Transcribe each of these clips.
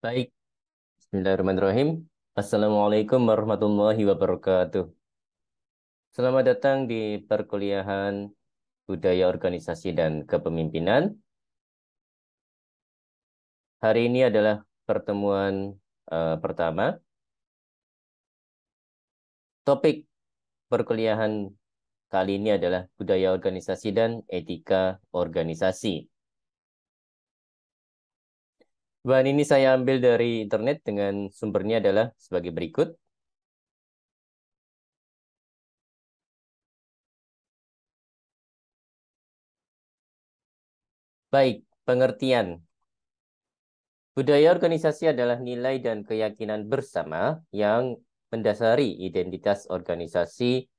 Baik, Bismillahirrahmanirrahim. Assalamualaikum warahmatullahi wabarakatuh. Selamat datang di perkuliahan Budaya Organisasi dan Kepemimpinan. Hari ini adalah pertemuan pertama. Topik perkuliahan kali ini adalah Budaya Organisasi dan Etika Organisasi. Bahan ini saya ambil dari internet dengan sumbernya adalah sebagai berikut. Baik, pengertian. Budaya organisasi adalah nilai dan keyakinan bersama yang mendasari identitas organisasi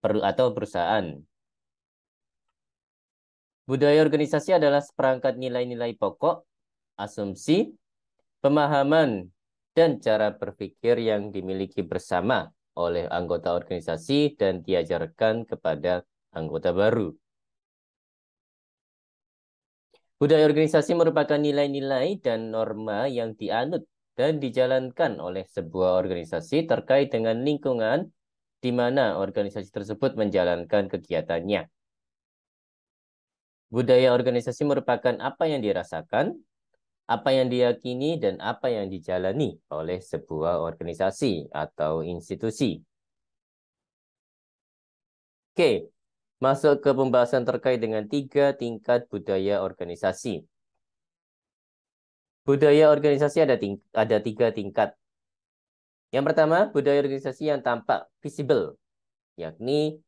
atau perusahaan. Budaya organisasi adalah seperangkat nilai-nilai pokok, asumsi, pemahaman, dan cara berpikir yang dimiliki bersama oleh anggota organisasi dan diajarkan kepada anggota baru. Budaya organisasi merupakan nilai-nilai dan norma yang dianut dan dijalankan oleh sebuah organisasi terkait dengan lingkungan di mana organisasi tersebut menjalankan kegiatannya. Budaya organisasi merupakan apa yang dirasakan, apa yang diyakini, dan apa yang dijalani oleh sebuah organisasi atau institusi. Oke, masuk ke pembahasan terkait dengan 3 tingkat budaya organisasi. Budaya organisasi ada 3 tingkat. Yang pertama, budaya organisasi yang tampak visible, yakni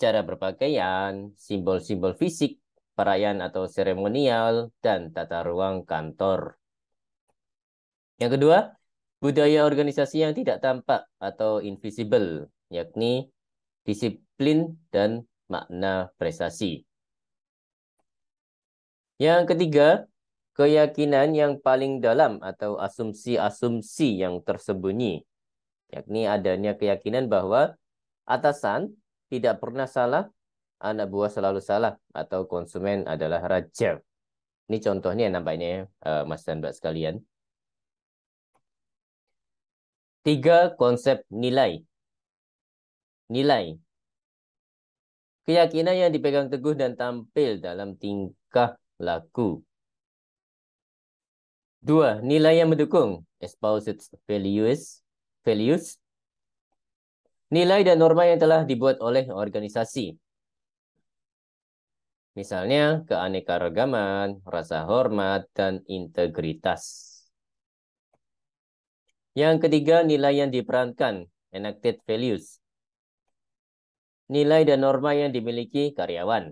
cara berpakaian, simbol-simbol fisik, perayaan atau seremonial, dan tata ruang kantor. Yang kedua, budaya organisasi yang tidak tampak atau invisible, yakni disiplin dan makna prestasi. Yang ketiga, keyakinan yang paling dalam atau asumsi-asumsi yang tersembunyi, yakni adanya keyakinan bahwa atasan tidak pernah salah, anak buah selalu salah, atau konsumen adalah raja. Ini contohnya nampaknya Mas dan Mbak sekalian. 3, konsep nilai. Nilai. Keyakinan yang dipegang teguh dan tampil dalam tingkah laku. 2, nilai yang mendukung. Espoused values. Values. Nilai dan norma yang telah dibuat oleh organisasi. Misalnya keanekaragaman, rasa hormat, dan integritas. Yang ketiga, nilai yang diperankan. Enacted values. Nilai dan norma yang dimiliki karyawan.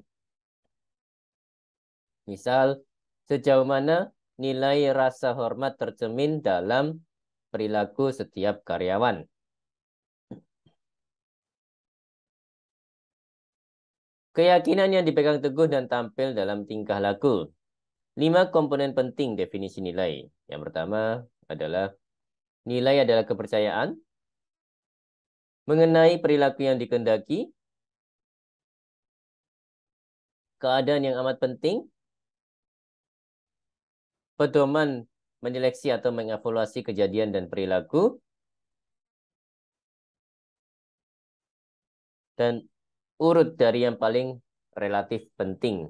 Misal, sejauh mana nilai rasa hormat tercermin dalam perilaku setiap karyawan. Keyakinan yang dipegang teguh dan tampil dalam tingkah laku. 5 komponen penting definisi nilai. Yang pertama adalah nilai adalah kepercayaan mengenai perilaku yang dikehendaki, keadaan yang amat penting, pedoman menyeleksi atau mengevaluasi kejadian dan perilaku, dan urut dari yang paling relatif penting.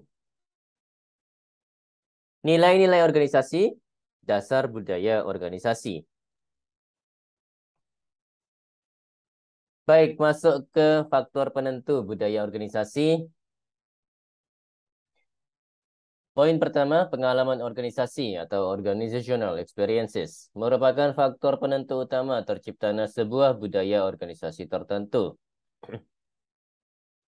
Nilai-nilai organisasi, dasar budaya organisasi. Baik, masuk ke faktor penentu budaya organisasi. Poin pertama, pengalaman organisasi atau organizational experiences merupakan faktor penentu utama terciptanya sebuah budaya organisasi tertentu.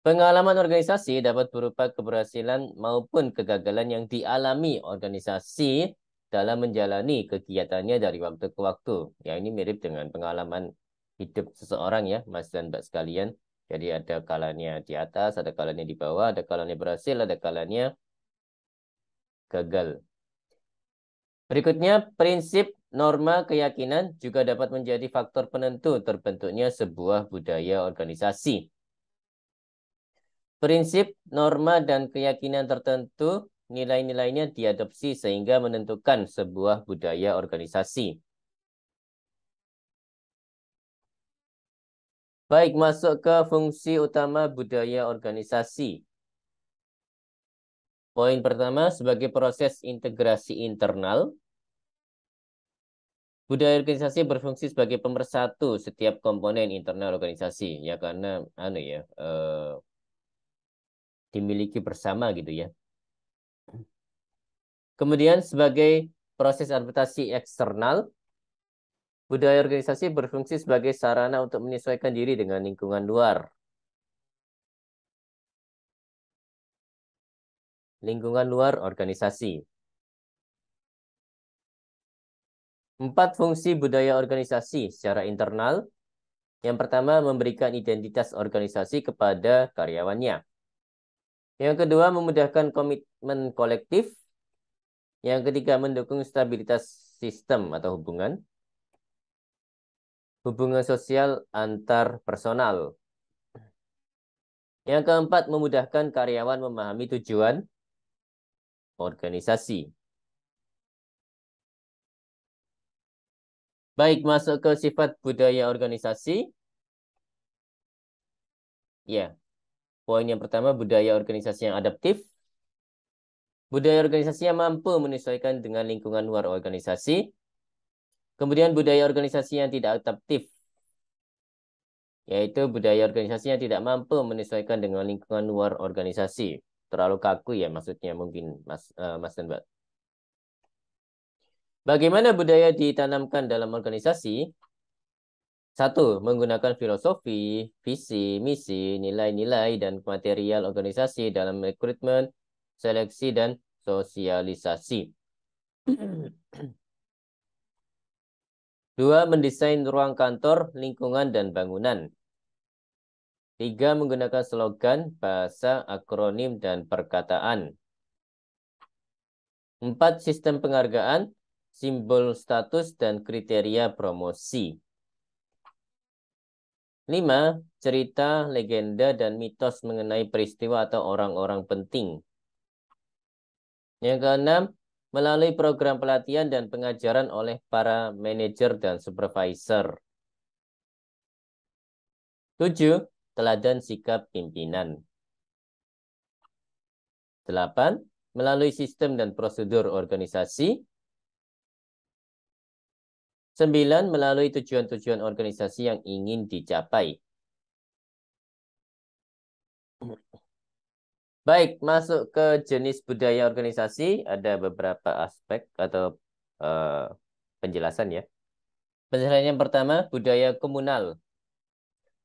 Pengalaman organisasi dapat berupa keberhasilan maupun kegagalan yang dialami organisasi dalam menjalani kegiatannya dari waktu ke waktu. Ya, ini mirip dengan pengalaman hidup seseorang ya, Mas dan Mbak sekalian. Jadi ada kalanya di atas, ada kalanya di bawah, ada kalanya berhasil, ada kalanya gagal. Berikutnya, prinsip, norma, keyakinan juga dapat menjadi faktor penentu terbentuknya sebuah budaya organisasi. Prinsip, norma, dan keyakinan tertentu nilai-nilainya diadopsi sehingga menentukan sebuah budaya organisasi. Baik, masuk ke fungsi utama budaya organisasi. Poin pertama, sebagai proses integrasi internal, budaya organisasi berfungsi sebagai pemersatu setiap komponen internal organisasi. Ya, karena dimiliki bersama gitu ya. Kemudian sebagai proses adaptasi eksternal, budaya organisasi berfungsi sebagai sarana untuk menyesuaikan diri dengan lingkungan luar. Lingkungan luar organisasi. 4 fungsi budaya organisasi secara internal. Yang pertama, memberikan identitas organisasi kepada karyawannya. Yang kedua, memudahkan komitmen kolektif. Yang ketiga, mendukung stabilitas sistem atau hubungan sosial antar personal. Yang keempat, memudahkan karyawan memahami tujuan organisasi. Baik, masuk ke sifat budaya organisasi. Ya, poin yang pertama, budaya organisasi yang adaptif. Budaya organisasi yang mampu menyesuaikan dengan lingkungan luar organisasi. Kemudian budaya organisasi yang tidak adaptif, yaitu budaya organisasi yang tidak mampu menyesuaikan dengan lingkungan luar organisasi. Terlalu kaku ya maksudnya mungkin Mas dan Mbak. Bagaimana budaya ditanamkan dalam organisasi? 1. Menggunakan filosofi, visi, misi, nilai-nilai, dan material organisasi dalam rekrutmen, seleksi, dan sosialisasi. 2. Mendesain ruang kantor, lingkungan, dan bangunan. 3. Menggunakan slogan, bahasa, akronim, dan perkataan. 4. Sistem penghargaan, simbol status, dan kriteria promosi. 5. Cerita, legenda, dan mitos mengenai peristiwa atau orang-orang penting. Yang keenam, melalui program pelatihan dan pengajaran oleh para manajer dan supervisor. 7. Teladan sikap pimpinan. 8. Melalui sistem dan prosedur organisasi. 9. Melalui tujuan-tujuan organisasi yang ingin dicapai. Baik, masuk ke jenis budaya organisasi, ada beberapa aspek atau penjelasan ya. Penjelasan yang pertama, budaya komunal,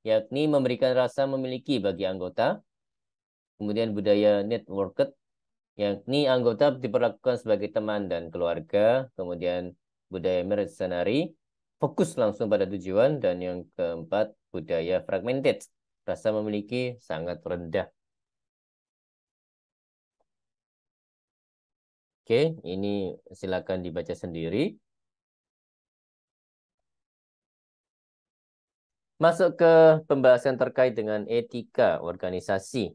yakni memberikan rasa memiliki bagi anggota. Kemudian budaya networked, yakni anggota diperlakukan sebagai teman dan keluarga. Kemudian budaya mercenary, fokus langsung pada tujuan. Dan yang keempat, budaya fragmented, rasa memiliki sangat rendah. Oke, ini silakan dibaca sendiri. Masuk ke pembahasan terkait dengan etika organisasi.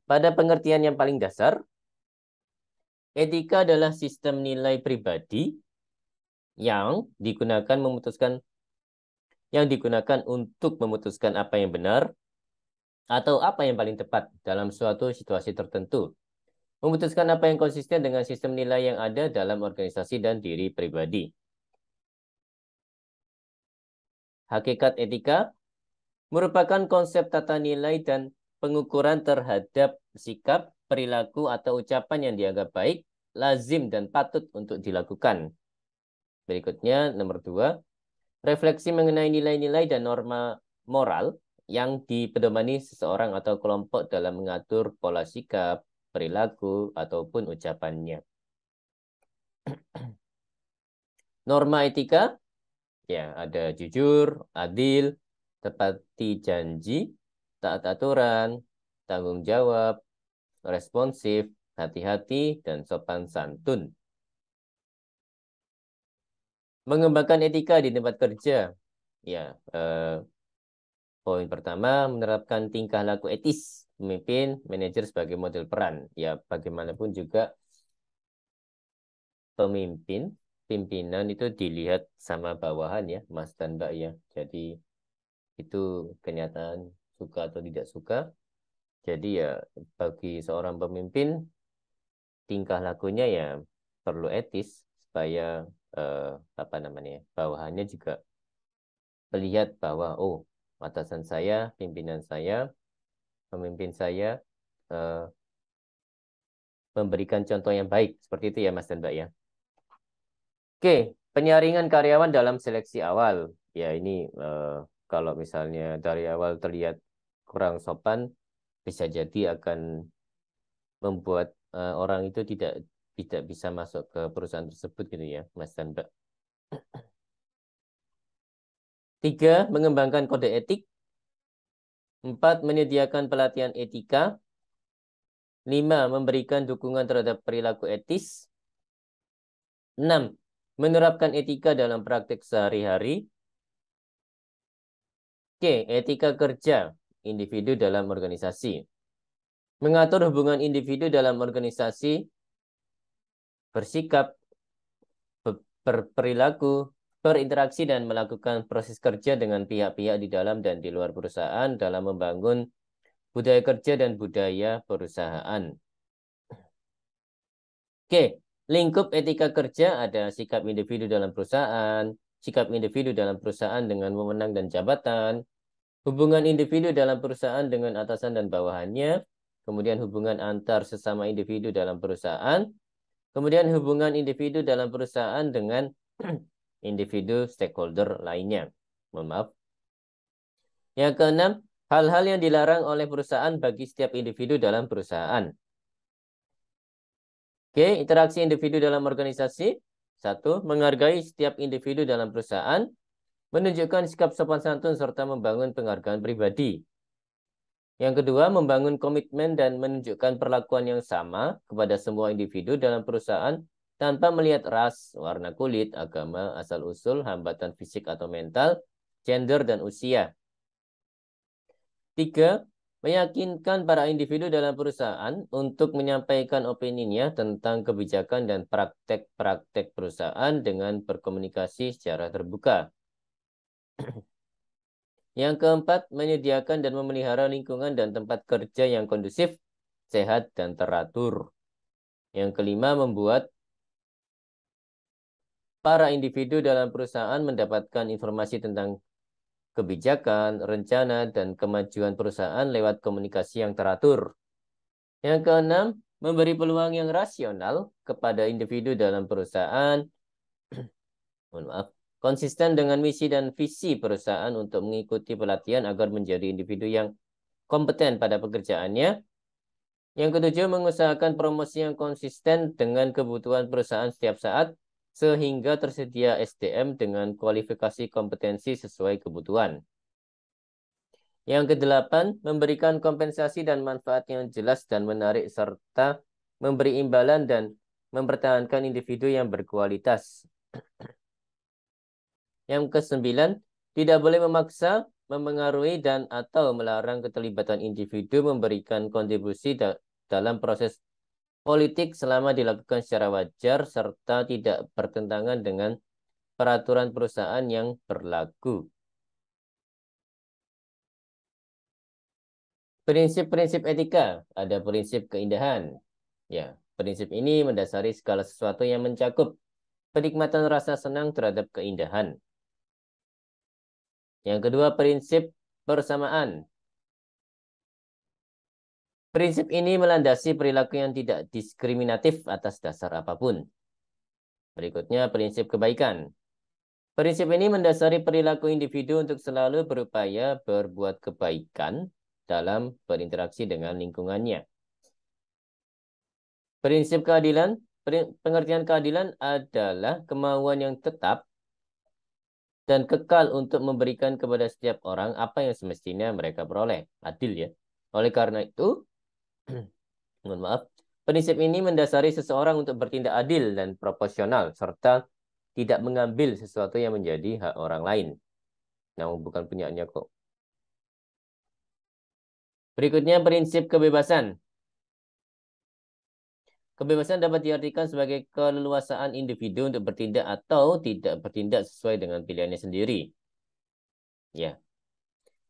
Pada pengertian yang paling dasar, etika adalah sistem nilai pribadi yang digunakan untuk memutuskan apa yang benar atau apa yang paling tepat dalam suatu situasi tertentu. Memutuskan apa yang konsisten dengan sistem nilai yang ada dalam organisasi dan diri pribadi. Hakikat etika merupakan konsep tata nilai dan pengukuran terhadap sikap, perilaku, atau ucapan yang dianggap baik, lazim, dan patut untuk dilakukan. Berikutnya, nomor 2, refleksi mengenai nilai-nilai dan norma moral yang dipedomani seseorang atau kelompok dalam mengatur pola sikap, perilaku, ataupun ucapannya. Norma etika, ya ada jujur, adil, tepati janji, taat aturan, tanggung jawab, responsif, hati-hati, dan sopan santun. Mengembangkan etika di tempat kerja. Ya, poin pertama, menerapkan tingkah laku etis pemimpin, manajer sebagai model peran. Ya, bagaimanapun juga pimpinan itu dilihat sama bawahan ya, Mas dan Mbak ya. Jadi itu kenyataan suka atau tidak suka. Jadi ya bagi seorang pemimpin tingkah lakunya ya perlu etis supaya eh, apa namanya bawahannya juga melihat bahwa oh atasan saya, pimpinan saya, pemimpin saya eh, memberikan contoh yang baik seperti itu ya Mas dan Mbak ya. Oke, penyaringan karyawan dalam seleksi awal. Ya ini kalau misalnya dari awal terlihat kurang sopan, bisa jadi akan membuat orang itu tidak tidak bisa masuk ke perusahaan tersebut gitu ya, Mas dan Mbak. 3, mengembangkan kode etik. 4, menyediakan pelatihan etika. 5, memberikan dukungan terhadap perilaku etis. 6, menerapkan etika dalam praktek sehari-hari. Oke, etika kerja individu dalam organisasi. Mengatur hubungan individu dalam organisasi, bersikap, berperilaku, berinteraksi dan melakukan proses kerja dengan pihak-pihak di dalam dan di luar perusahaan dalam membangun budaya kerja dan budaya perusahaan. Oke, lingkup etika kerja ada sikap individu dalam perusahaan, sikap individu dalam perusahaan dengan wewenang dan jabatan, hubungan individu dalam perusahaan dengan atasan dan bawahannya, kemudian hubungan antar sesama individu dalam perusahaan, kemudian hubungan individu dalam perusahaan dengan individu stakeholder lainnya. Mohon maaf. Yang keenam, hal-hal yang dilarang oleh perusahaan bagi setiap individu dalam perusahaan. Oke, interaksi individu dalam organisasi. 1, menghargai setiap individu dalam perusahaan, menunjukkan sikap sopan santun serta membangun penghargaan pribadi. Yang kedua, membangun komitmen dan menunjukkan perlakuan yang sama kepada semua individu dalam perusahaan tanpa melihat ras, warna kulit, agama, asal-usul, hambatan fisik atau mental, gender, dan usia. 3, meyakinkan para individu dalam perusahaan untuk menyampaikan opininya tentang kebijakan dan praktek-praktek perusahaan dengan berkomunikasi secara terbuka. Yang keempat, menyediakan dan memelihara lingkungan dan tempat kerja yang kondusif, sehat, dan teratur. Yang kelima, membuat para individu dalam perusahaan mendapatkan informasi tentang kebijakan, rencana, dan kemajuan perusahaan lewat komunikasi yang teratur. Yang keenam, memberi peluang yang rasional kepada individu dalam perusahaan, mohon maaf, konsisten dengan misi dan visi perusahaan untuk mengikuti pelatihan agar menjadi individu yang kompeten pada pekerjaannya. Yang ketujuh, mengusahakan promosi yang konsisten dengan kebutuhan perusahaan setiap saat, sehingga tersedia SDM dengan kualifikasi kompetensi sesuai kebutuhan. Yang kedelapan, memberikan kompensasi dan manfaat yang jelas dan menarik, serta memberi imbalan dan mempertahankan individu yang berkualitas. Yang kesembilan, tidak boleh memaksa, memengaruhi, dan atau melarang keterlibatan individu memberikan kontribusi dalam proses politik selama dilakukan secara wajar, serta tidak bertentangan dengan peraturan perusahaan yang berlaku. Prinsip-prinsip etika, ada prinsip keindahan. Ya, prinsip ini mendasari segala sesuatu yang mencakup penikmatan rasa senang terhadap keindahan. Yang kedua, prinsip persamaan. Prinsip ini melandasi perilaku yang tidak diskriminatif atas dasar apapun. Berikutnya, prinsip kebaikan. Prinsip ini mendasari perilaku individu untuk selalu berupaya berbuat kebaikan dalam berinteraksi dengan lingkungannya. Prinsip keadilan, pengertian keadilan adalah kemauan yang tetap dan kekal untuk memberikan kepada setiap orang apa yang semestinya mereka peroleh. Adil ya. Oleh karena itu, mohon maaf, prinsip ini mendasari seseorang untuk bertindak adil dan proporsional, serta tidak mengambil sesuatu yang menjadi hak orang lain. Namun bukan punyanya kok. Berikutnya prinsip kebebasan. Kebebasan dapat diartikan sebagai keleluasaan individu untuk bertindak atau tidak bertindak sesuai dengan pilihannya sendiri. Ya.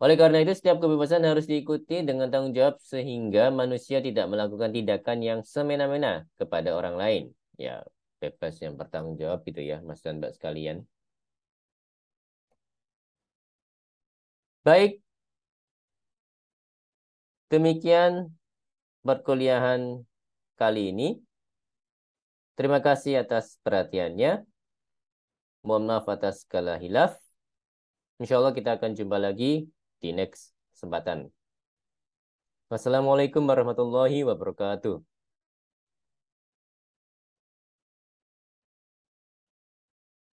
Oleh karena itu, setiap kebebasan harus diikuti dengan tanggung jawab sehingga manusia tidak melakukan tindakan yang semena-mena kepada orang lain. Ya, bebas yang bertanggung jawab gitu ya, Mas dan Mbak sekalian. Baik, demikian perkuliahan kali ini. Terima kasih atas perhatiannya. Mohon maaf atas segala hilaf. Insya Allah kita akan jumpa lagi di next kesempatan. Wassalamualaikum warahmatullahi wabarakatuh.